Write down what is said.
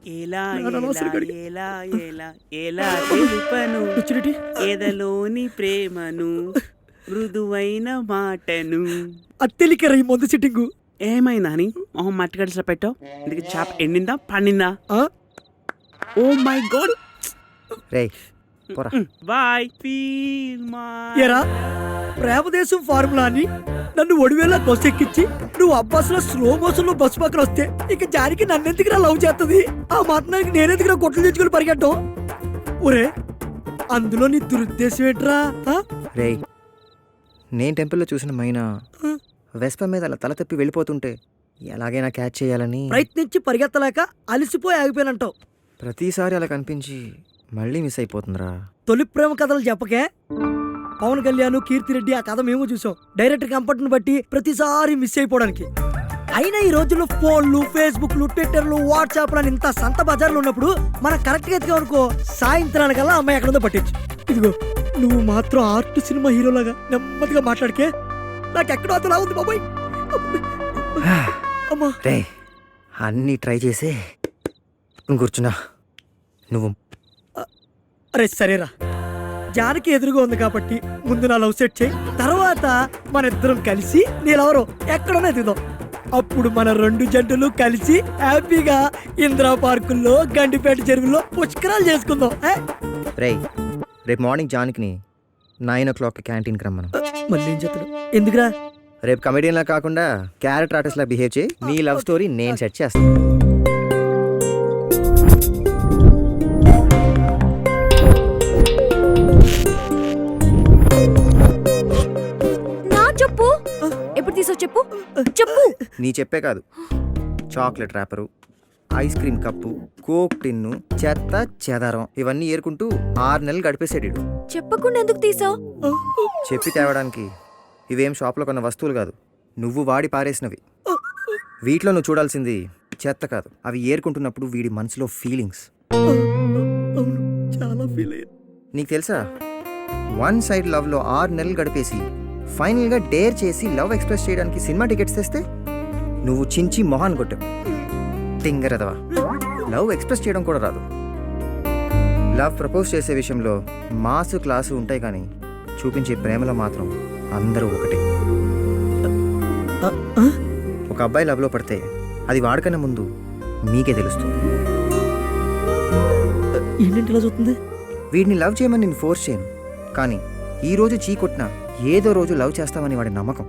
ఎలా ఎలా ఎలా ఎలా తెలుపను ఎదలోని ప్రేమను మృదువైన మాటను. అత్తెలికరా ఈ మందు సిట్టింగు. ఏమైందా అని మొహం మట్టి గడిసలో పెట్టావు? ఇందుకు చేప ఎండిందా పండిందా? Oh my god. బాయ్ ఫీల్ ఎరా ప్రేమదేశం ఫార్ములా అని నన్ను ఒడివేలా బస్సు ఎక్కించి నువ్వు అబ్బాస్ లో స్లో మోషన్ లో బస్సు పక్కన వస్తే ఇక జారికి నన్నెందుకురా లవ్ చేస్తుంది? ఆ మాత్రానికి నేనెందుకురా కొట్లు తెచ్చుకుని పరిగెట్టం? ఒరే అందులో నీ దురుద్దేశం ఏంట్రా? రేయ్, నేను టెంపుల్లో చూసిన మైనా వెస్ప మీద అలా తల తప్పి వెళ్ళిపోతుంటే ఎలాగైనా క్యాచ్ చేయాలని ప్రయత్నించి పరిగెత్తలేక అలిసిపోయి ఆగిపోయినంటావు. ప్రతిసారి అలా కనిపించి మళ్ళీ మిస్ అయిపోతుందిరా. తొలి ప్రేమ కథలు చెప్పకే. పవన్ కళ్యాణ్, కీర్తిరెడ్డి ఆ కథ మేము చూసాం. డైరెక్టర్ కంఫర్ట్ను బట్టి ప్రతిసారి మిస్ అయిపోవడానికి. అయినా ఈ రోజుల్లో ఫోన్లు, ఫేస్బుక్లు, ట్విట్టర్లు, వాట్సాప్లు అని ఇంత సంత బజార్లు ఉన్నప్పుడు మనం కరెక్ట్గా ఎత్తుకోనుకో సాయంత్రానికల్లా అమ్మాయి ఎక్కడుందో పట్టించు. ఇదిగో నువ్వు మాత్రం ఆర్ట్ సినిమా హీరోలాగా నెమ్మదిగా మాట్లాడికే నాకెక్కడో అతలా ఉంది బాబాయ్. అమ్మా రే, అన్నీ ట్రై చేసి కూర్చున్నా. నువ్వు అరే సరేరా, జానకి ఎదురుగా ఉంది కాబట్టి ముందు నా లవ్ సెట్ చేయి. తర్వాత మన ఇద్దరం కలిసి నీళ్ళెవరో ఎక్కడో ఎదుగుదాం. అప్పుడు మన రెండు జంటలు కలిసి హ్యాపీగా ఇందిరా పార్కుల్లో, గండిపేట చెరువుల్లో పుష్కరాలు చేసుకుందాం. రేయ్, రేపు మార్నింగ్ జానకిని 9 o'clock క్యాంటీన్కి రమ్మను. మళ్ళీ ఏం చెప్తాడు? ఎందుకురా? రేపు కమెడియన్లా కాకుండా క్యారెక్టర్ ఆర్టిస్ట్లా బిహేవ్ చేయి. నీ లవ్ స్టోరీ నేను సెట్ చేస్తాను. ఎప్పుడు తీసో చెప్పు చెప్పు. నీ చెప్పే కాదు, chocolate wrapper, ice cream cup, Coke tin, చెత్త చెదారం ఇవన్నీ ఏరుకుంటూ 6 నెలలు గడిపేసాడు. చెప్పకుండా ఎందుకు తీసావు? చెప్పి తేవడానికి ఇవేం షాప్లో కొన్న వస్తువులు కాదు, నువ్వు వాడి పారేసినవి. వీటిలో నువ్వు చూడాల్సింది చెత్త కాదు, అవి ఏరుకుంటున్నప్పుడు వీడి మనసులో ఫీలింగ్స్. చాలా ఫీల్ అయ్యాను. నీకు తెలుసా, 1 సైడ్ లవ్లో 6 నెలలు గడిపేసి ఫైనల్గా డేర్ చేసి లవ్ ఎక్స్ప్రెస్ చేయడానికి సినిమా టికెట్స్ తెస్తే నువ్వు చించి మొహాన్ కొట్టావు. తింగరదవా, లవ్ ఎక్స్ప్రెస్ చేయడం కూడా రాదు. లవ్ ప్రపోజ్ చేసే విషయంలో మాసు క్లాసు ఉంటాయి, కానీ చూపించే ప్రేమలో మాత్రం అందరూ ఒకటే. ఒక అబ్బాయి లవ్లో పడితే అది వాడికన్నా ముందు మీకే తెలుస్తుంది. ఏంటంటే ఇలా చూస్తుంది? వీడిని లవ్ చేయమని నేను ఫోర్స్ చేయను, కానీ ఈ రోజు చీ కొట్టినా ఏదో రోజు లవ్ చేస్తామని వాడి నమ్మకం.